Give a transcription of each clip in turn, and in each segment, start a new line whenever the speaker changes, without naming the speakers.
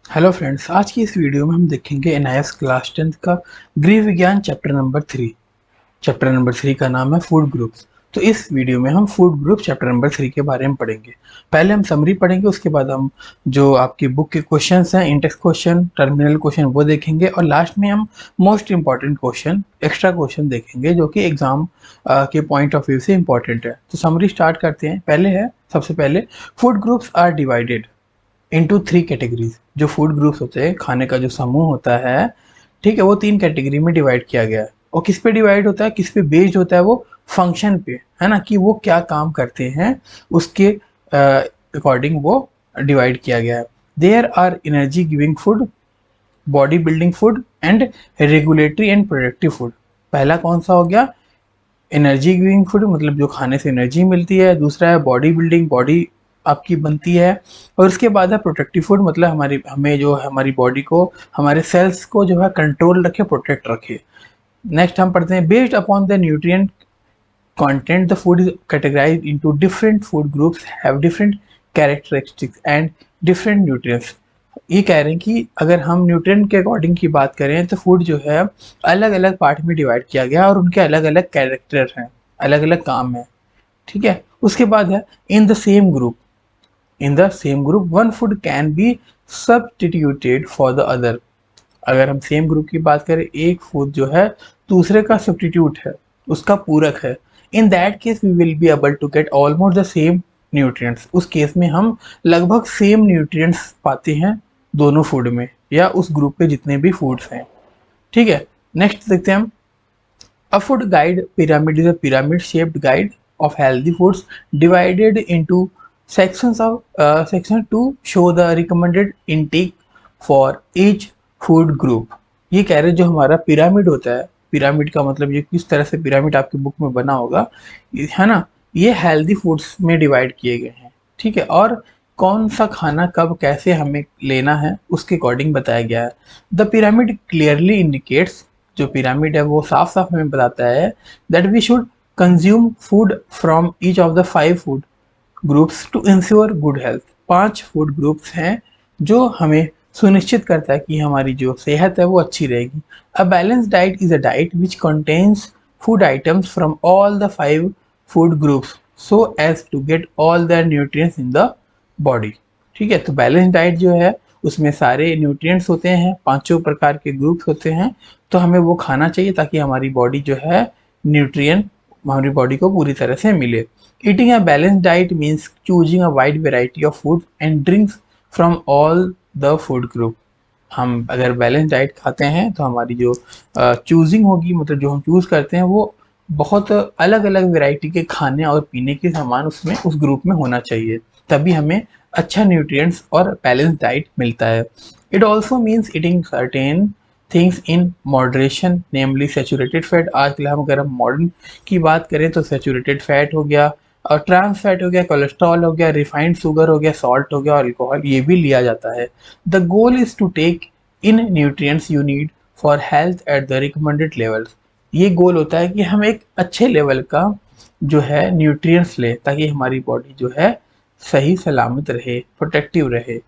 Hello friends, आज की इस वीडियो में हम देखेंगे एनआईएस क्लास 10th का गृह विज्ञान चैप्टर नंबर 3 का नाम है फूड ग्रुप्स। तो इस वीडियो में हम फूड ग्रुप चैप्टर नंबर 3 के बारे में पढ़ेंगे। पहले हम समरी पढ़ेंगे, उसके बाद हम जो आपकी बुक के क्वेश्चंस हैं, इंडेक्स क्वेश्चन, टर्मिनल क्वेश्चन, वो देखेंगे और लास्ट में हम most important question, extra question देखेंगे जो कि एग्जाम के पॉइंट ऑफ व्यू से इंपॉर्टेंट है। तो समरी स्टार्ट करते हैं। सबसे पहले food groups are divided into 3 categories. जो फूड ग्रुप्स होते हैं, खाने का जो समूह होता है, ठीक है, वो 3 कैटेगरी में डिवाइड किया गया है। और किस पे डिवाइड होता है, किस पे बेस्ड होता है, वो फंक्शन पे, है ना, कि वो क्या काम करते हैं, उसके अकॉर्डिंग वो डिवाइड किया गया है। There are energy giving food, body building food and regulatory and productive food. पहला कौन सा हो गया? एनर्जी गिविंग फूड, मतलब जो खाने से एनर्जी मिलती है। दूसरा है बॉडी बिल्डिंग, बॉडी आपकी बनती है। और उसके बाद है प्रोटेक्टिव फूड, मतलब हमें जो है हमारी बॉडी को, हमारे सेल्स को जो है कंट्रोल रखे, प्रोटेक्ट रखे। नेक्स्ट हम पढ़ते हैं based upon the nutrient content the food is categorized into different food groups have different characteristics and different nutrients। ये कह रहे हैं कि अगर हम न्यूट्रिएंट के अकॉर्डिंग की बात करें तो फूड जो है अलग अलग पार्ट में डिवाइड किया गया और उनके अलग अलग कैरेक्टर हैं, अलग अलग काम है। ठीक है, उसके बाद है in the same group one food can be substituted for the other. अगर हम सेम ग्रुप की बात करें, एक फूड जो है दूसरे का सब्स्टिट्यूट है, उसका पूरक है। In that case we will be able to get almost the same nutrients. उस केस में हम लगभग सेम न्यूट्रिएंट्स पाते हैं दोनों फूड में, या उस ग्रुप पे जितने भी फूड्स हैं। ठीक है, नेक्स्ट देखते हैं हम। A food guide pyramid is a pyramid shaped guide of healthy foods divided into sections to show the recommended intake for each food group। ये कह रहे हैं जो हमारा पिरामिड होता है, पिरामिड का मतलब ये किस तरह से पिरामिड आपकी बुक में बना होगा, है ना, ये हेल्दी फूड्स में डिवाइड किए गए हैं। ठीक है, और कौन सा खाना कब कैसे हमें लेना है उसके अकॉर्डिंग बताया गया है। द पिरामिड क्लियरली इंडिकेट्स, जो पिरामिड है वो साफ साफ हमें बताता है that we should consume food from each of the 5 food groups to ensure good health. 5 food groups हैं जो हमें सुनिश्चित करता है कि हमारी जो सेहत है वो अच्छी रहेगी। A balance diet is a diet which contains food items from all the 5 food groups so as to get all the nutrients in the body. ठीक है, तो बैलेंस डाइट जो है उसमें सारे न्यूट्रिएंट्स होते हैं, पांचों प्रकार के ग्रुप्स होते हैं, तो हमें वो खाना चाहिए ताकि हमारी बॉडी जो है न्यूट्रिएंट हमारी बॉडी को पूरी तरह से मिले। Eating a balance diet means choosing a wide variety of food and drinks from all the food group. हम अगर बैलेंस डाइट खाते हैं तो हमारी जो चूजिंग होगी, मतलब जो हम चूज करते हैं वो बहुत अलग अलग वैरायटी के खाने और पीने के सामान उसमें उस ग्रुप में होना चाहिए, तभी हमें अच्छा न्यूट्रिएंट्स और बैलेंस डाइट मिलता है। It also means eating certain things in moderation namely saturated fat. आजकल हम अगर हम मॉडर्न की बात करें तो सेचूरेटेड फैट हो गया, और ट्रांस फैट हो गया, कोलेस्ट्रॉल हो गया, रिफाइंड शुगर हो गया, सॉल्ट हो गया और अल्कोहल, ये भी लिया जाता है। The goal is to take in nutrients you need for health at the recommended levels. ये गोल होता है कि हम एक अच्छे लेवल का जो है न्यूट्रिएंट्स लें ताकि हमारी बॉडी जो है सही सलामत रहे, प्रोटेक्टिव रहे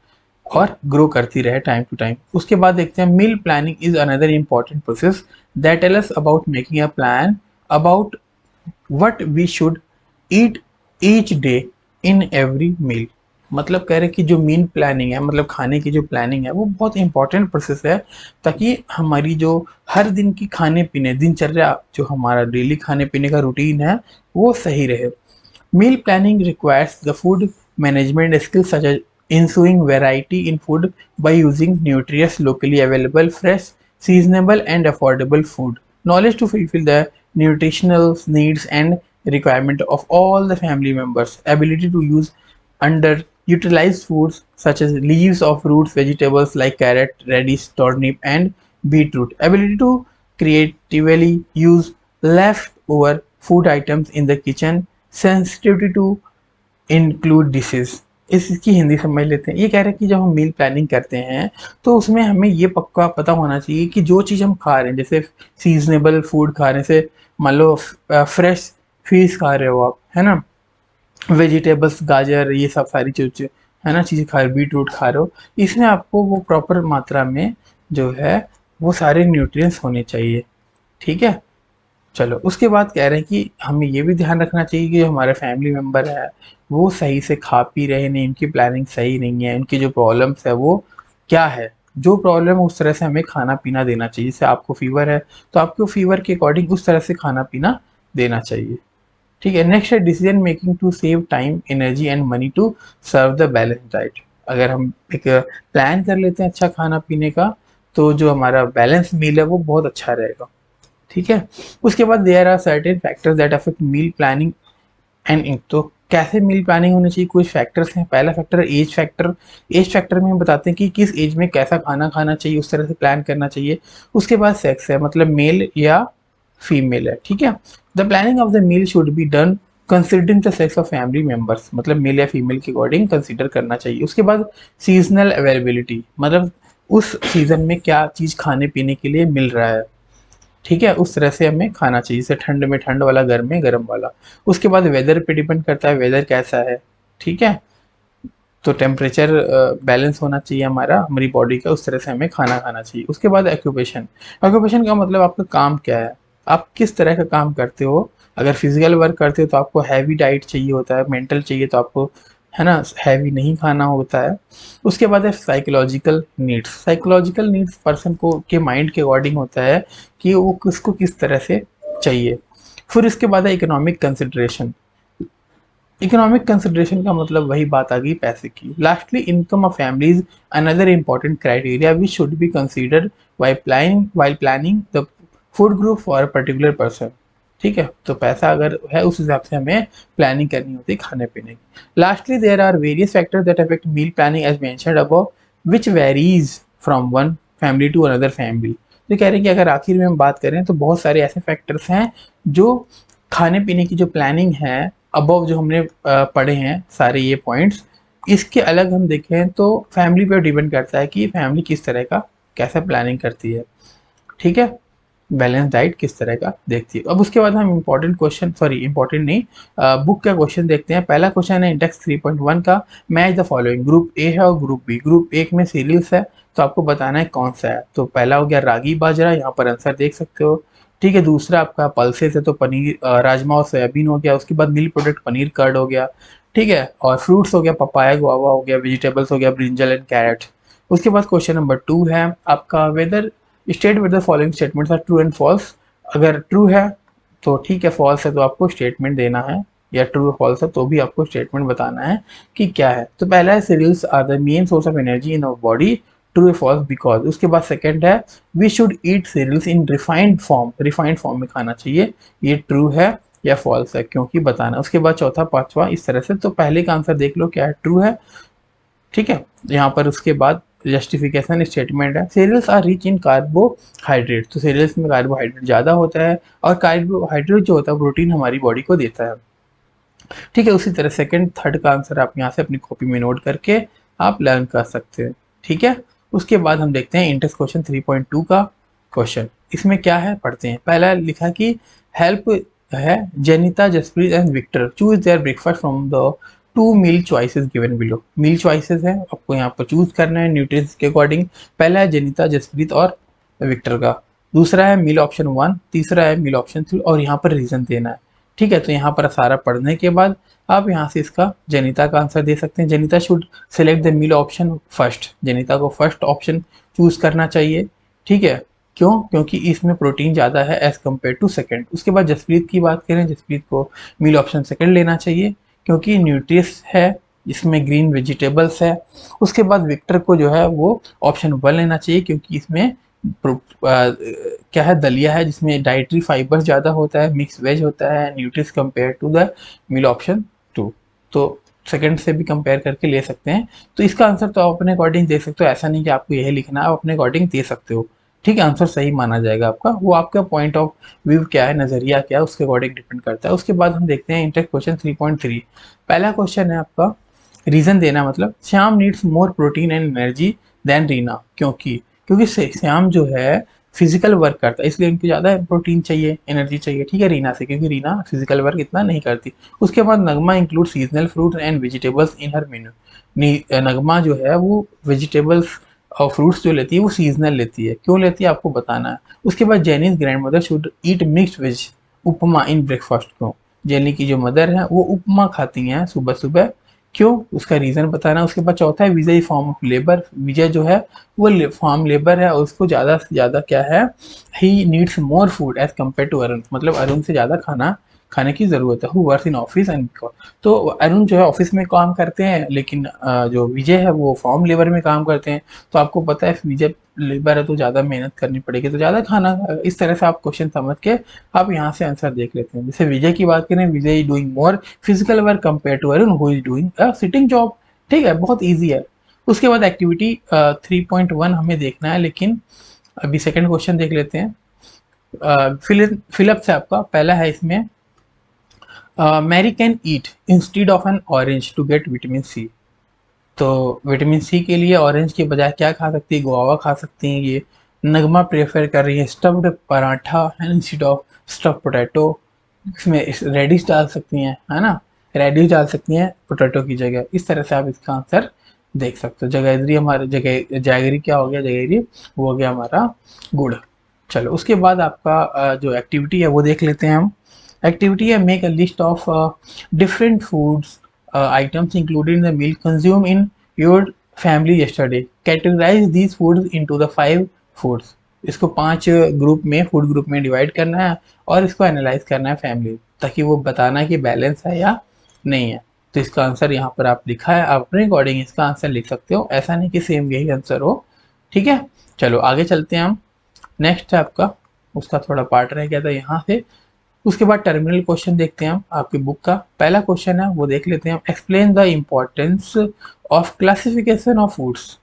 और ग्रो करती रहे टाइम टू टाइम। उसके बाद देखते हैं meal planning is another important process that tell us about making a plan about what we should eat each day in every meal. मतलब कह रहे कि जो मील प्लानिंग है, मतलब खाने की जो प्लानिंग है, वो बहुत इंपॉर्टेंट प्रोसेस है ताकि हमारी जो हर दिन की खाने पीने दिनचर्या, जो हमारा डेली खाने पीने का रूटीन है, वो सही रहे। Meal planning requires the food management skills such as ensuring variety in food by using nutritious, locally available, fresh, seasonable, and affordable food. Knowledge to fulfill the nutritional needs and requirement of all the family members. Ability to use underutilized foods such as leaves of roots, vegetables like carrot, radish, turnip, and beetroot. Ability to creatively use leftover food items in the kitchen। Sensitivity to include dishes. इसकी हिंदी समझ लेते हैं। ये कह रहे हैं कि जब हम मील प्लानिंग करते हैं तो उसमें हमें ये पक्का पता होना चाहिए कि जो चीज़ हम खा रहे हैं, जैसे सीजनेबल फूड खा रहे हैं, जैसे मान लो फ्रेश फिश खा रहे हो आप, है ना, वेजिटेबल्स, गाजर, ये सब सारी चीज़ें, है ना, चीज़ें खा रहे हो, बीट रूट खा रहे हो, इसमें आपको वो प्रॉपर मात्रा में जो है वो सारे न्यूट्रिएंट्स होने चाहिए। ठीक है, चलो उसके बाद कह रहे हैं कि हमें ये भी ध्यान रखना चाहिए कि जो हमारे फैमिली मेम्बर है वो सही से खा पी रहे नहीं, इनकी प्लानिंग सही नहीं है, इनकी जो प्रॉब्लम्स है वो क्या है, जो प्रॉब्लम है उस तरह से हमें खाना पीना देना चाहिए। जैसे आपको फीवर है तो आपको फीवर के अकॉर्डिंग उस तरह से खाना पीना देना चाहिए। ठीक है, नेक्स्ट है decision making to save time energy and money to serve the balance diet. अगर हम एक प्लान कर लेते हैं अच्छा खाना पीने का तो जो हमारा बैलेंस मील है वो बहुत अच्छा रहेगा। ठीक है, उसके बाद there are certain factors that affect meal planning and in, तो कैसे मील प्लानिंग होनी चाहिए, कुछ फैक्टर्स हैं। पहला फैक्टर है एज फैक्टर। एज फैक्टर में हम बताते हैं कि किस एज में कैसा खाना खाना चाहिए, उस तरह से प्लान करना चाहिए। उसके बाद सेक्स है, मतलब मेल या फीमेल है। ठीक है, the planning of the meal should be done considering the sex of family members, मतलब मेल या फीमेल के अकॉर्डिंग कंसिडर करना चाहिए। उसके बाद सीजनल अवेलेबिलिटी, मतलब उस सीजन में क्या चीज़ खाने पीने के लिए मिल रहा है। ठीक है, उस तरह से हमें खाना चाहिए, जैसे ठंड में ठंड वाला, गर्म में गर्म वाला। उसके बाद वेदर पे डिपेंड करता है, वेदर कैसा है। ठीक है, तो टेम्परेचर बैलेंस होना चाहिए हमारा, हमारी बॉडी का, उस तरह से हमें खाना खाना चाहिए। उसके बाद ऑक्यूपेशन। ऑक्यूपेशन का मतलब आपका काम क्या है, आप किस तरह का काम करते हो। अगर फिजिकल वर्क करते हो तो आपको हैवी डाइट चाहिए होता है, मेंटल चाहिए तो आपको, है ना, हैवी नहीं खाना होता है। उसके बाद है psychological needs. Psychological needs person को के माइंड के अकॉर्डिंग होता है कि वो किसको किस तरह से चाहिए। फिर इसके बाद है इकोनॉमिक कंसिडरेशन। इकोनॉमिक कंसिडरेशन का मतलब वही बात आ गई पैसे की। Lastly income of families another important criteria which should be considered while planning the food group for a particular person. ठीक है, तो पैसा अगर है उस हिसाब से हमें प्लानिंग करनी होती है खाने पीने की। Lastly there are various factors that affect meal planning as mentioned above which varies from one family to another family. तो कह रहे हैं कि अगर आखिर में हम बात करें तो बहुत सारे ऐसे फैक्टर्स हैं जो खाने पीने की जो प्लानिंग है, अबव जो हमने पढ़े हैं सारे ये पॉइंट्स, इसके अलग हम देखें तो फैमिली पे डिपेंड करता है कि फैमिली किस तरह का कैसा प्लानिंग करती है। ठीक है, बैलेंस डाइट किस तरह का देखती है। अब उसके बाद हम इंपॉर्टेंट क्वेश्चन, सॉरी इंपॉर्टेंट नहीं, बुक का क्वेश्चन देखते हैं। पहला क्वेश्चन है इंडेक्स 3.1 का, match the following. Group A है और ग्रुप बी। ग्रुप एक में सीरियल्स है तो आपको बताना है कौन सा है। तो पहला हो गया रागी बाजरा, यहाँ पर आंसर देख सकते हो। ठीक है, दूसरा आपका पल्सेस है तो पनीर, राजमा और सोयाबीन हो गया। उसके बाद मिल्क प्रोडक्ट पनीर कर्ड हो गया। ठीक है, और फ्रूट्स हो गया पपाया गुआवा हो गया, वेजिटेबल्स हो गया ब्रिंजल एंड कैरेट। उसके बाद क्वेश्चन नंबर 2 है आपका whether state with the following statements are true and false. अगर ट्रू है तो ठीक है, फॉल्स है तो आपको स्टेटमेंट देना है, या ट्रू फॉल्स है तो भी आपको स्टेटमेंट बताना है कि क्या है। तो पहला है cereals are the main source of energy in our body, true false because. उसके बाद सेकंड है we should eat cereals in refined form, refined form में खाना चाहिए, ये ट्रू है या फॉल्स है क्योंकि बताना। उसके बाद चौथा पांचवा इस तरह से। तो पहले का आंसर देख लो क्या है, ट्रू है। ठीक है, यहाँ पर उसके बाद जस्टिफिकेशन स्टेटमेंट है cereals are rich in carbohydrate. तो सीरियल्स में कार्बोहाइड्रेट ज़्यादा होता है और कार्बोहाइड्रेट जो होता है प्रोटीन हमारी बॉडी को देता है। ठीक है, उसी तरह सेकंड थर्ड का आंसर आप यहाँ से अपनी कॉपी में नोट करके आप लर्न कर सकते हैं। ठीक है, उसके बाद हम देखते हैं इंटेक्स क्वेश्चन 3.2 का क्वेश्चन। इसमें क्या है पढ़ते हैं। पहला लिखा कि हेल्प है Jenita Jaspreet and Victor choose their breakfast from the two meal choices given below. Meal choices है, आपको यहाँ पर चूज करना है न्यूट्रिएंट्स के अकॉर्डिंग। पहला है जेनिता जसप्रीत और विक्टर का, दूसरा है मील ऑप्शन 1, तीसरा है मील ऑप्शन 3 और यहाँ पर रीजन देना है। ठीक है, तो यहाँ पर सारा पढ़ने के बाद आप यहाँ से इसका जनिता का आंसर दे सकते हैं। Janita should select the meal option first, Janita को फर्स्ट ऑप्शन चूज करना चाहिए। ठीक है, क्यों, क्योंकि इसमें प्रोटीन ज़्यादा है एज कम्पेयर टू सेकंड। उसके बाद जसप्रीत की बात करें, जसप्रीत को मील ऑप्शन सेकंड लेना चाहिए क्योंकि न्यूट्रियस है, इसमें ग्रीन वेजिटेबल्स है। उसके बाद विक्टर को जो है वो ऑप्शन 1 लेना चाहिए क्योंकि इसमें क्या है, दलिया है जिसमें डाइटरी फाइबर ज़्यादा होता है, मिक्स वेज होता है, nutritious compare to the meal option 2। तो सेकंड से भी कंपेयर करके ले सकते हैं। तो इसका आंसर तो आप अपने अकॉर्डिंग दे सकते हो, ऐसा नहीं कि आपको यही लिखना है, आप अपने अकॉर्डिंग दे सकते हो। ठीक है, आंसर सही माना जाएगा आपका, वो आपका पॉइंट ऑफ व्यू क्या है, नज़रिया क्या है, उसके अकॉर्डिंग डिपेंड करता है। उसके बाद हम देखते हैं इंटेक्स क्वेश्चन 3.3। पहला क्वेश्चन है आपका रीज़न देना, मतलब Shyam needs more protein and energy than Reena, क्योंकि श्याम जो है फिजिकल वर्क करता है, इसलिए उनको ज़्यादा प्रोटीन चाहिए, एनर्जी चाहिए, ठीक है, रीना से, क्योंकि रीना फिजिकल वर्क इतना नहीं करती। उसके बाद Nagma include seasonal fruits and vegetables in her menu. Nagma जो है वो वेजिटेबल्स और फ्रूट्स जो लेती है वो सीजनल लेती है, क्यों लेती है आपको बताना है। उसके बाद Jenny's grandmother should eat mixed veg upma in breakfast, क्यों? जेनी की जो मदर है वो उपमा खाती हैं सुबह सुबह, क्यों? उसका रीज़न बताना। उसके बाद चौथा है विजय फॉर्म ऑफ लेबर। विजय जो है वो फॉर्म लेबर है और उसको ज़्यादा से ज़्यादा क्या है, he needs more food as compare to Arun, मतलब अरुण से ज़्यादा खाना खाने की ज़रूरत है। Who work in office and, तो अरुण जो है ऑफिस में काम करते हैं, लेकिन जो विजय है वो फॉर्म लेबर में काम करते हैं। तो आपको पता है विजय लेबर है तो ज़्यादा मेहनत करनी पड़ेगी, तो ज़्यादा खाना, इस तरह से आप क्वेश्चन समझ के आप यहाँ से आंसर देख लेते हैं। जैसे विजय की बात करें, Vijay is doing more physical work compare to Arun who is doing a sitting job. ठीक है, बहुत ईजी है। उसके बाद एक्टिविटी 3.1 हमें देखना है, लेकिन अभी सेकंड क्वेश्चन देख लेते हैं। फिलिप से आपका पहला है इसमें, Mary can eat instead of an orange to get vitamin C. तो विटामिन सी के लिए ऑरेंज के बजाय क्या खा सकती है, गुआवा खा सकती हैं ये। नगमा प्रेफर कर रही है stuffed paratha instead of stuff potato, इसमें रेडिश डाल सकती हैं, है ना, रेडिश डाल सकती हैं पोटैटो की जगह। इस तरह से आप इसका आंसर देख सकते हो। जगैदरी हमारे जैगरी क्या हो गया, जगैरी वो हो गया हमारा गुड़। चलो उसके बाद आपका जो एक्टिविटी है वो देख लेते हैं हम। एक्टिविटी है make a list of different foods items included in the meal consumed in your family yesterday. Categorize these foods into the 5 foods. इसको 5 ग्रुप में, फूड ग्रुप में डिवाइड करना है और इसको एनालाइज करना है फैमिली, ताकि वो बताना है कि बैलेंस है या नहीं है। तो इसका आंसर यहाँ पर आप लिखा है, आप अपने अकॉर्डिंग इसका आंसर लिख सकते हो, ऐसा नहीं कि सेम यही आंसर हो। ठीक है, चलो आगे चलते हैं हम। नेक्स्ट है आपका, उसका थोड़ा पार्ट रह गया था यहाँ से। उसके बाद टर्मिनल क्वेश्चन देखते हैं हम आपकी बुक का। पहला क्वेश्चन है वो देख लेते हैं हम। Explain the importance of classification of foods,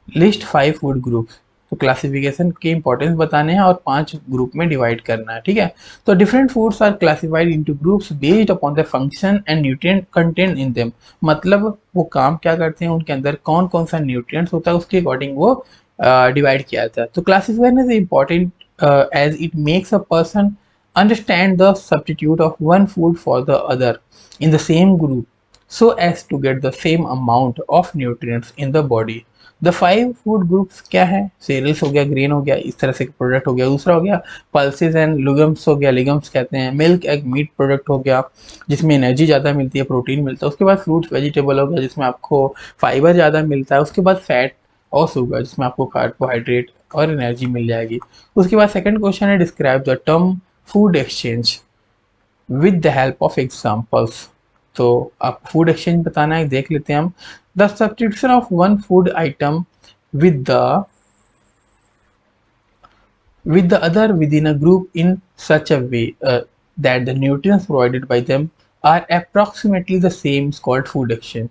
list 5 food groups. तो क्लासिफिकेशन के इंपॉर्टेंस बताने हैं और 5 ग्रुप में डिवाइड करना है, ठीक है। तो different foods are classified into groups based upon the function and nutrient content in them. मतलब वो काम क्या करते हैं, उनके अंदर कौन कौन सा न्यूट्रिएंट्स होता है, उसके अकॉर्डिंग वो डिवाइड किया जाता है। तो classification is important as it makes a person understand the substitute of one food for the other in the same group so as to get the same amount of nutrients in the body. The 5 food groups क्या है, cereals हो गया, grain हो गया, इस तरह से product हो गया। दूसरा हो गया पल्सेस एंड लिगम्स हो गया, लिगम्स कहते हैं। मिल्क एग मीट प्रोडक्ट हो गया, जिसमें एनर्जी ज़्यादा मिलती है, प्रोटीन मिलता है। उसके बाद फ्रूट्स वेजिटेबल हो गया, जिसमें आपको फाइबर ज़्यादा मिलता है। उसके बाद फैट और शुगर, जिसमें आपको कार्बोहाइड्रेट और एनर्जी मिल जाएगी। उसके बाद सेकंड क्वेश्चन है describe the term food exchange with the help of examples. तो आप फूड एक्सचेंज बताना है, देख लेते हैं हम। The substitution of one food item with the other within a group in such a way that the nutrients provided by them are approximately the same is called food exchange.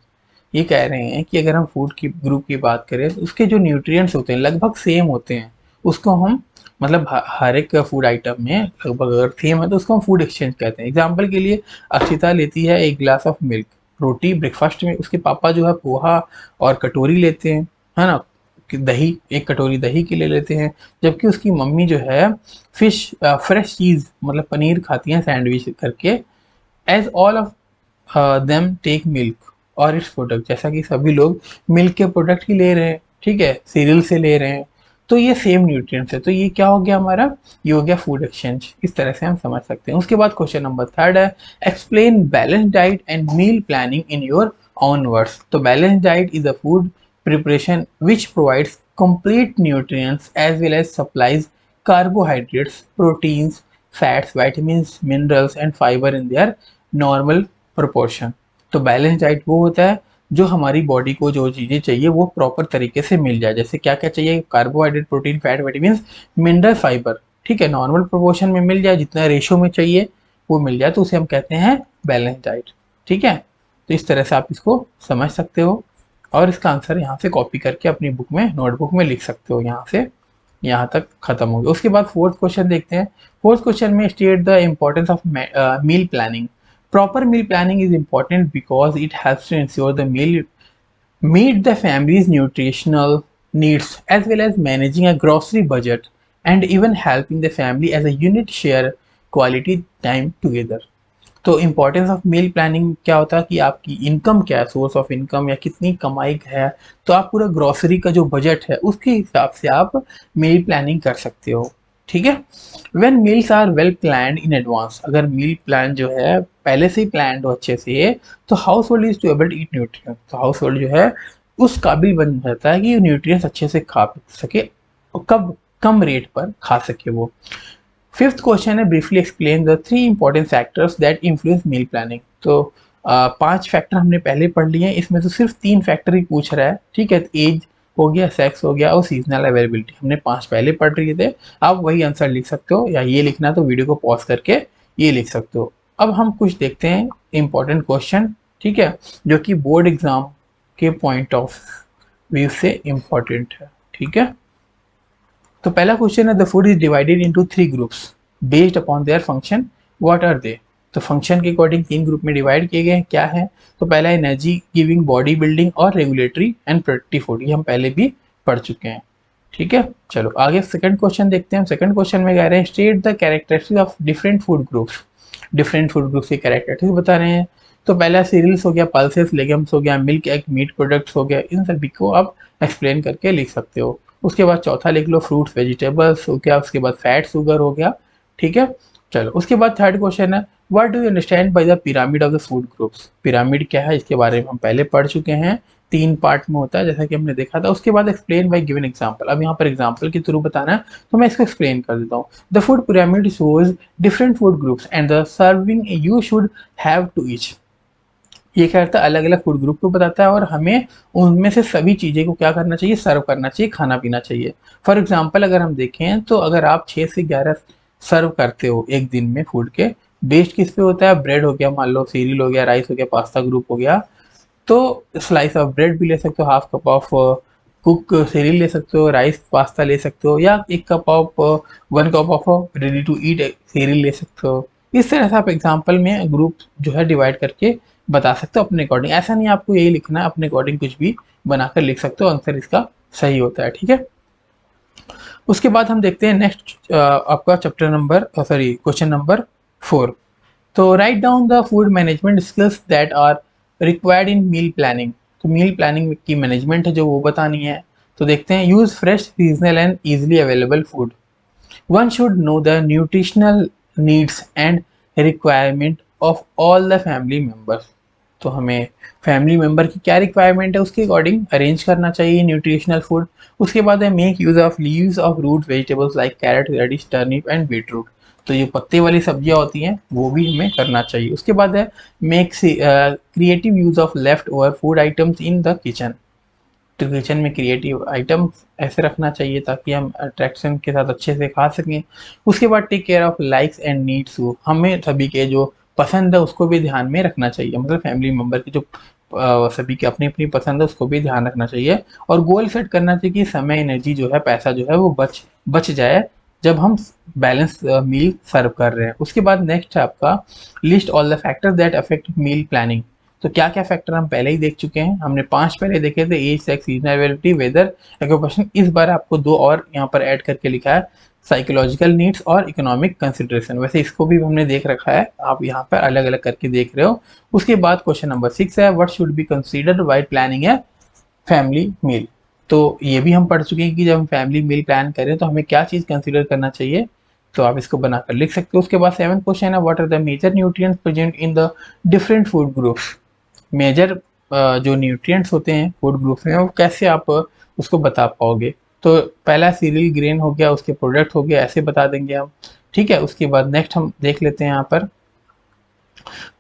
ये कह रहे हैं कि अगर हम फूड की group की बात करें तो उसके जो न्यूट्रिएंट्स होते हैं लगभग सेम होते हैं, उसको हम मतलब हर एक फूड आइटम में लगभग अगर सेम है तो उसको हम फूड एक्सचेंज कहते हैं। एग्जाम्पल के लिए अक्षिता लेती है एक गिलास ऑफ मिल्क रोटी ब्रेकफास्ट में, उसके पापा जो है पोहा और कटोरी लेते हैं, है ना, दही, एक कटोरी दही की ले लेते हैं। जबकि उसकी मम्मी जो है फिश फ्रेश चीज़ मतलब पनीर खाती हैं सैंडविच करके। As all of them take milk और इट्स प्रोडक्ट, जैसा कि सभी लोग मिल्क के प्रोडक्ट ही ले रहे हैं, ठीक है, सीरियल से ले रहे हैं, तो ये सेम न्यूट्रिएंट्स है। तो ये क्या हो गया हमारा, ये हो गया फूड एक्सचेंज। इस तरह से हम समझ सकते हैं। उसके बाद क्वेश्चन नंबर 3 है explain balance diet and meal planning in your own words. तो balance diet is a food preparation which provides complete nutrients as well as supplies carbohydrates, proteins, fats, vitamins, minerals and fiber in their normal proportion. तो balance diet वो होता है जो हमारी body को जो चीज़ें चाहिए वो प्रॉपर तरीके से मिल जाए। जैसे क्या क्या चाहिए, carbohydrate, protein, fat, vitamin, mineral, fibre, ठीक है, नॉर्मल प्रोपोर्शन में मिल जाए, जितना रेशो में चाहिए वो मिल जाए, तो उसे हम कहते हैं बैलेंस डाइट। ठीक है, तो इस तरह से आप इसको समझ सकते हो और इसका आंसर यहाँ से कॉपी करके अपनी बुक में, नोटबुक में लिख सकते हो। यहाँ से यहाँ तक खत्म हो गया। उसके बाद फोर्थ क्वेश्चन देखते हैं। फोर्थ क्वेश्चन में state the importance of meal planning. Proper meal planning is important because it helps to ensure the meal meet the family's nutritional needs as well as managing a grocery budget and even helping the family as a unit share quality time together. तो importance of meal planning क्या होता है कि आपकी income क्या है, source of income या कितनी कमाई है, तो आप पूरा ग्रोसरी का जो बजट है उसके हिसाब से आप मील प्लानिंग कर सकते हो। ठीक है, when meals are well planned in advance, अगर मील प्लान जो है पहले से ही प्लान हो अच्छे से, तो household is to able to eat nutrients, तो हाउस होल्ड जो है उस काबिल बन जाता है कि न्यूट्रिएंट्स अच्छे से खा सके और कब कम रेट पर खा सके वो। फिफ्थ क्वेश्चन है briefly explain the 3 important factors that influence meal planning. तो 5 फैक्टर हमने पहले पढ़ लिए हैं, इसमें तो सिर्फ 3 फैक्टर ही पूछ रहा है। ठीक है, एज हो गया, सेक्स हो गया और सीजनल अवेलेबिलिटी, हमने 5 पहले पढ़ लिए थे। आप वही आंसर लिख सकते हो, या ये लिखना तो वीडियो को पॉज करके ये लिख सकते हो। अब हम कुछ देखते हैं इंपॉर्टेंट क्वेश्चन, ठीक है, जो कि बोर्ड एग्जाम के पॉइंट ऑफ व्यू से इम्पॉर्टेंट है। ठीक है, तो पहला क्वेश्चन है the food is divided into 3 groups based upon their function, what are they. तो फंक्शन के अकॉर्डिंग 3 ग्रुप में डिवाइड किए गए हैं, क्या है। तो पहला एनर्जी गिविंग, बॉडी बिल्डिंग और रेगुलेटरी एंड प्रोडक्टिव फूड, ये हम पहले भी पढ़ चुके हैं। ठीक है, चलो आगे सेकंड क्वेश्चन देखते हैं। सेकंड क्वेश्चन में कह रहे हैं state the characteristics of different food groups, different food groups के कैरेक्टरिस्टिक्स बता रहे हैं। तो पहला सीरियल्स हो गया, पल्सेस, लेगम्स हो गया, मिल्क, एग, मीट प्रोडक्ट्स हो गया, इन सभी को आप एक्सप्लेन करके लिख सकते हो। उसके बाद चौथा लिख लो फ्रूट्स वेजिटेबल्स हो गया, उसके बाद फैट शुगर हो गया। ठीक है, चलो उसके बाद थर्ड क्वेश्चन है what do you understand by the pyramid of the food groups. Pyramid क्या है इसके बारे में हम पहले पढ़ चुके हैं, 3 पार्ट में होता है जैसा कि हमने देखा था। उसके बाद एक्सप्लेन बाय गिवन एग्जांपल, अब यहाँ पर एग्जांपल के थ्रू बताना है तो मैं इसको एक्सप्लेन कर देता हूँ। The food pyramid shows different food groups and the serving you should have to each. ये क्या करता है, अलग अलग फूड ग्रुप को बताता है और हमें उनमें से सभी चीज़ें को क्या करना चाहिए, सर्व करना चाहिए, खाना पीना चाहिए। फॉर एग्जांपल अगर हम देखें तो अगर आप 6 से 11 सर्व करते हो एक दिन में फूड के, बेस्ड किस पे होता है, ब्रेड हो गया, मान लो सीरियल हो गया, राइस हो गया, पास्ता ग्रुप हो गया, तो स्लाइस ऑफ ब्रेड भी ले सकते हो, half cup of cook serial ले सकते हो, राइस पास्ता ले सकते हो, या एक cup of 1 cup of ready to eat cereal ले सकते हो। इस तरह से आप एग्जाम्पल में ग्रुप जो है डिवाइड करके बता सकते हो अपने अकॉर्डिंग। ऐसा नहीं आपको यही लिखना है, अपने अकॉर्डिंग कुछ भी बनाकर लिख सकते हो, आंसर इसका सही होता है। ठीक है, उसके बाद हम देखते हैं नेक्स्ट आपका chapter number sorry question number 4। तो write down the food management skills that are required in meal planning. तो मील प्लानिंग की मैनेजमेंट है जो वो बतानी है। तो देखते हैं use fresh seasonal and easily available food, one should know the nutritional needs and requirement of all the family members. तो हमें फैमिली मेम्बर की क्या रिक्वायरमेंट है उसके अकॉर्डिंग अरेंज करना चाहिए न्यूट्रिशनल फूड। उसके बाद है make use of leaves of root vegetables like carrot, radish, turnip and beetroot. तो ये पत्ते वाली सब्जियां होती हैं वो भी हमें करना चाहिए। उसके बाद है make creative use of left over food items in the kitchen. तो किचन में क्रिएटिव आइटम ऐसे रखना चाहिए ताकि हम अट्रैक्शन के साथ अच्छे से खा सकें। उसके बाद take care of likes and needs, हमें सभी के जो पसंद है उसको भी ध्यान में रखना चाहिए, मतलब फैमिली मेम्बर की जो सभी की अपनी अपनी पसंद है उसको भी ध्यान रखना चाहिए। और गोल सेट करना चाहिए कि समय, एनर्जी जो है, पैसा जो है वो बच जाए जब हम बैलेंस मील सर्व कर रहे हैं। उसके बाद नेक्स्ट है आपका list all the factors that affect meal planning. तो क्या क्या फैक्टर हम पहले ही देख चुके हैं, हमने 5 पहले देखे थे, age, sex, seasonal availability, weather, occupation. इस बार आपको 2 और यहाँ पर ऐड करके लिखा है, साइकोलॉजिकल नीड्स और इकोनॉमिक कंसिडरेशन। वैसे इसको भी हमने देख रखा है, आप यहाँ पर अलग अलग करके देख रहे हो। उसके बाद क्वेश्चन नंबर 6 है what should be considered while planning है फैमिली मील। तो ये भी हम पढ़ चुके हैं कि जब हम फैमिली मील प्लान करें तो हमें क्या चीज़ कंसीडर करना चाहिए, तो आप इसको बनाकर लिख सकते हो। उसके बाद 7th क्वेश्चन है what are the major nutrients present in the different food groups. Major जो न्यूट्रिएंट्स होते हैं फूड ग्रुप्स में वो कैसे आप उसको बता पाओगे। तो पहला सीरियल ग्रेन हो गया, उसके प्रोडक्ट हो गया, ऐसे बता देंगे हम। ठीक है, उसके बाद नेक्स्ट हम देख लेते हैं यहाँ पर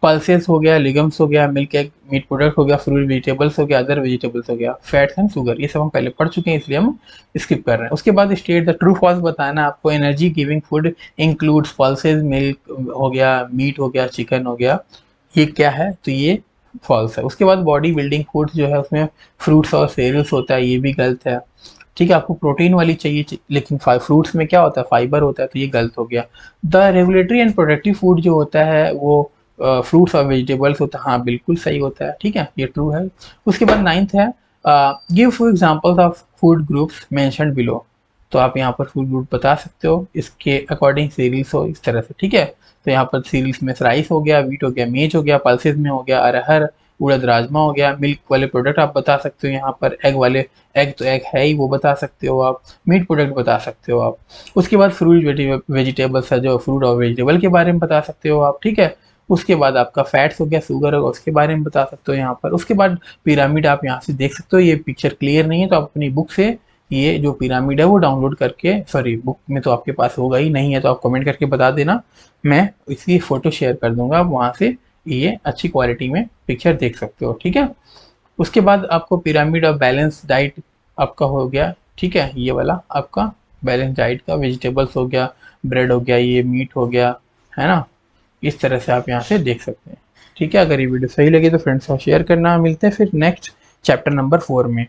पल्सेस हो गया, लिगम्स हो गया, मिल्क, एग, मीट प्रोडक्ट हो गया, फ्रूट वेजिटेबल्स हो गया, अदर वेजिटेबल्स हो गया, फैट्स एंड शुगर, ये सब हम पहले पढ़ चुके हैं इसलिए हम स्किप कर रहे हैं। उसके बाद स्टेट द ट्रू फॉल्स बताना आपको, energy giving food includes pulses, milk हो गया, मीट हो गया, चिकन हो गया, ये क्या है, तो ये फॉल्स है। उसके बाद बॉडी बिल्डिंग फूड्स जो है उसमें फ्रूट्स और सीरियल्स होता है, ये भी गलत है। ठीक है, आपको प्रोटीन वाली चाहिए लेकिन फ्रूट्स में क्या होता है, फाइबर होता है, तो ये गलत हो गया। The regulatory and productive food जो होता है वो फ्रूट्स और वेजिटेबल्स होता है, हाँ बिल्कुल सही होता है। ठीक है, ये ट्रू है। उसके बाद 9th है give few examples of food groups mentioned below. तो आप यहाँ पर फूड ग्रुप बता सकते हो इसके अकॉर्डिंग सीरियल्स हो इस तरह से, ठीक है। तो यहाँ पर सीरियल्स में राइस हो गया, वीट हो गया, मेज हो गया, पल्सेस में हो गया अरहर, उड़द राजमा हो गया, मिल्क वाले प्रोडक्ट आप बता सकते हो यहाँ पर, एग वाले, एग तो एग है ही वो बता सकते हो आप, मीट प्रोडक्ट बता सकते हो आप। उसके बाद फ्रूट वेजिटेबल्स है, जो फ्रूट और वेजिटेबल के बारे में बता सकते हो आप, ठीक है। उसके बाद आपका फैट्स हो गया, शुगर होगा, उसके बारे में बता सकते हो यहाँ पर। उसके बाद पिरामिड आप यहाँ से देख सकते हो, ये पिक्चर क्लियर नहीं है तो आप अपनी बुक से ये जो पिरामिड है वो डाउनलोड करके, सॉरी बुक में तो आपके पास होगा ही, नहीं है तो आप कमेंट करके बता देना, मैं इसकी फ़ोटो शेयर कर दूंगा, आप वहाँ से ये अच्छी क्वालिटी में पिक्चर देख सकते हो, ठीक है। उसके बाद आपको पिरामिड और बैलेंस डाइट आपका हो गया, ठीक है, ये वाला आपका बैलेंस डाइट का, वेजिटेबल्स हो गया, ब्रेड हो गया, ये मीट हो गया, है ना। इस तरह से आप यहाँ से देख सकते हैं, ठीक है। अगर ये वीडियो सही लगे तो फ्रेंड्स को शेयर करना, मिलते हैं फिर नेक्स्ट चैप्टर नंबर 4 में।